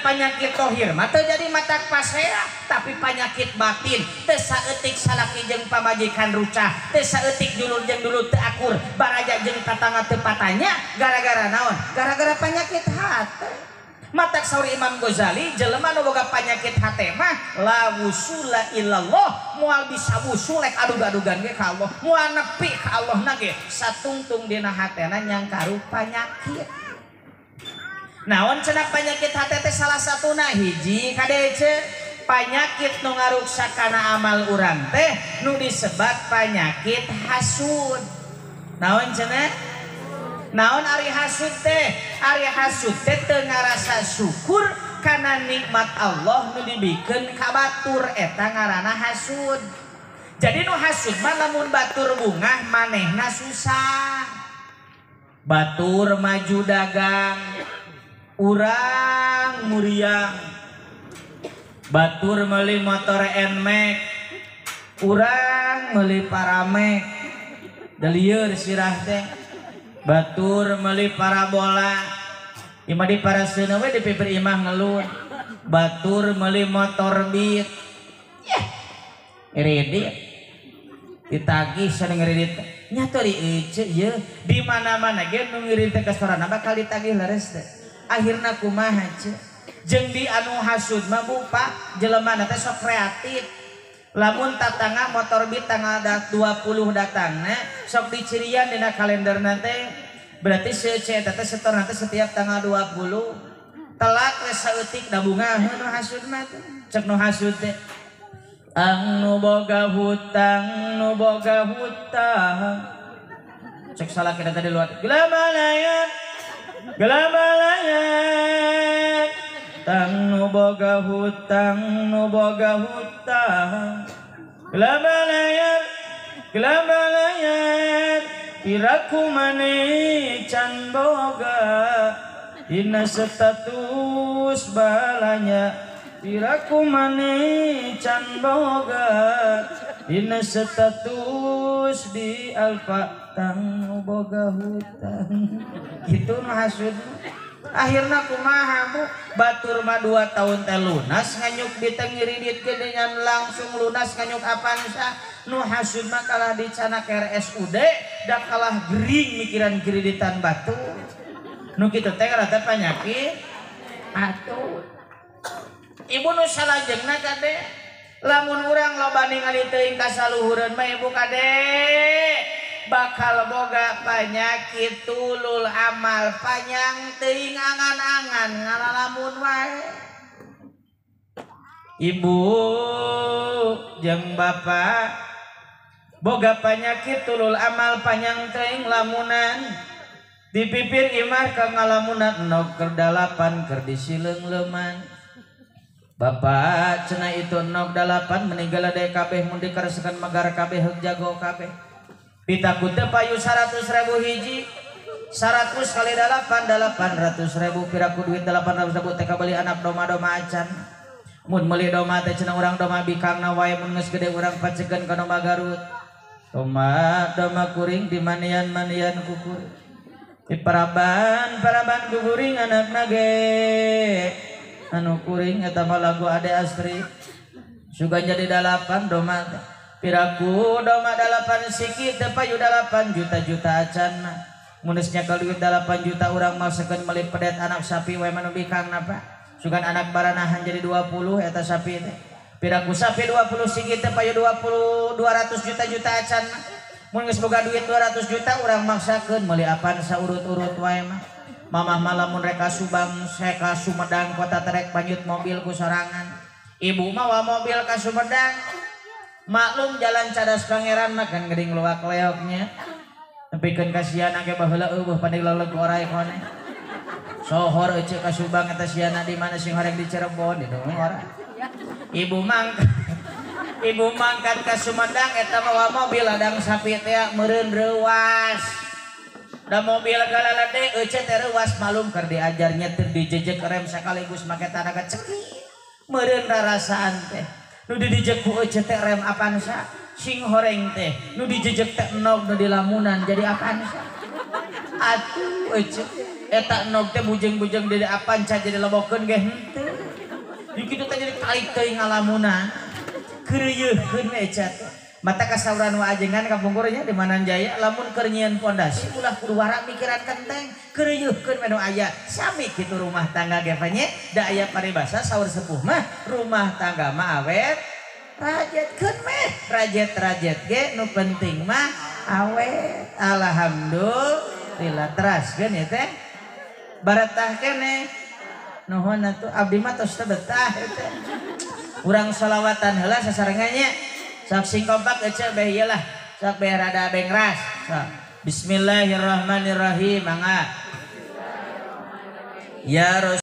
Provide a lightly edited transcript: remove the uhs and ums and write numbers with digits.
penyakit tohir mah teu jadi matak pasea tapi penyakit batin teu saeutik salaki jeung pamajikan rucah teu saeutik dulur jeung dulur teu akur baraja jeung tatangga teu patanya gara-gara naon gara-gara penyakit hate matak saur Imam Ghazali jelema nu boga penyakit hate mah la wusula illallah moal bisa wusul rek adug-adugan ge ka Allah moal nepi ka Allah na ge satungtung dina hatena nyang karu penyakit. Naon cenah penyakit hate teh salah satuna hiji kadece penyakit nu ngaruksak kana amal urang teh nu disebat penyakit hasud. Naon cenah? Naon ari hasud teh? Ari hasud teh teu ngarasa syukur kana nikmat Allah nu dibikeun ka batur eta ngaranna hasud. Jadi nu hasud mah lamun batur bungah manehna susah. Batur maju dagang urang muriang batur meuli motor NMAX urang meuli Paramek delieur sirah teh batur meuli parabola imah di paraseuneun we di piper imah ngeluh batur meuli motor Beat iridit ditagih sareng iridit nya teu dieuceuk ye di mana-mana ge nu ngirit ka sorana bakal ditagih leres teh akhirna kumaha ce jeung di anu hasud mah bupa jelema teh sok kreatif lamun tatangga motor Beat tanggal 20 datangna sok dicirian dina kalenderna teh berarti seuceut teh setorna teh setiap tanggal 20 telat geus saeutik da bunga nu hasud mah cek nu hasud teh nu boga hutang cek salah kita tadi luar gelabalayan tang nu boga hutang gelabalayan iraku maneh can boga dina status balanya iraku maneh can boga dina status di alfa tang boga hutang gitu nu hasud akhirna kumaha bu batur mah 2 tahun teh lunas nganyuk ditengiririt ge dengan langsung lunas nganyuk apansa nu hasud mah kalah dicana ke RSUD da kalah gering mikiran kreditan batur nu kitu teh rata penyakit atuh ibu nu salajengna kade lamun urang loba ningali teuing ka saluhureun mah ibu kade bakal boga penyakit tulul amal panjang teuing angan-angan ngalalamun wae ibu jeung bapak boga penyakit tulul amal panjang teuing lamunan dipipir imah ka ngalamunan nog keur dalapan keur disileung-leuman bapak cenah itu nog dalapan meninggal ade kabeh mun dikaresekeun magar kabeh heug jago kabeh pitaku teh payu 100.000 hiji 100 kali 8 800.000 piraku duit 800.000 teh kabeli anak doma-doma acan mun meuli doma teh cenah urang doma bikangna wae mun geus gede urang pacegeun ka doma Garut doma kuring di manian-manian kukur di paraban kukuring anakna ge anu kuring eta mah lagu Ade Astri sugan jadi 8 doma teh piraku doma 8 sikit teh payu 8 juta acan mun geus nyakel duit 8 juta urang masakeun meuli pedet anak sapi we manu bikangna Pak sugan anak baranahan jadi 20 eta sapi teh piraku sapi 20 sikit teh payu 200 juta acan mun geus boga duit 200 juta urang maksakeun meuli apaan saurut-urut wae mah mamah malamun reka Subang seka Sumedang kota terek panjut mobil ku sorangan ibu mah wa mobil ka Sumedang maklum jalan cadas pangeran mah kan geuning luak leoknya nepikeun kasiana ge baheula eueuh pade leleg oray kone sohor euceuk ka Subang eta siana di mana sing horeng di Cirebon itu ora ibu mangkat ka Sumedang eta mah wa mobil ladang sapi teh meureun reuwas da mobil galalade euceuk teh reuwas malum keur diajar nyetir dijejek rem sakaligus make tanaga cekik meureun rarasaan teh nu dijejek ku euceuk teh rem apaan sa sing horeng teh nu dijejek teh enog nu dilamunan jadi apaan sa atuh euceuk eta enog teh bujeng-bujeng di apaan ca jadi lebokeun ge henteu Ieu kitu teh jadi taik teuing ngalamunan. Keureuyeun eca teh. Mata kasauran wa ajengan kapungkurnya di Mananjaya lamun keur nyieun pondasi ulah kudu wara mikiran kenteng keureuyeun menu aya sami kitu rumah tangga ge nya da aya paribasa saur sepuh mah rumah tangga mah awet rajetkeun meh rajet ge nu penting mah awet alhamdulillah teraskeun ya teh baratah keneh nuhun atuh abdi mah tos teu betah teh urang sholawatan heula sasarengannya sok sing kompak ece beh iyalah sok beh rada bengras sok bismillahirrahmanirrahim mangga ya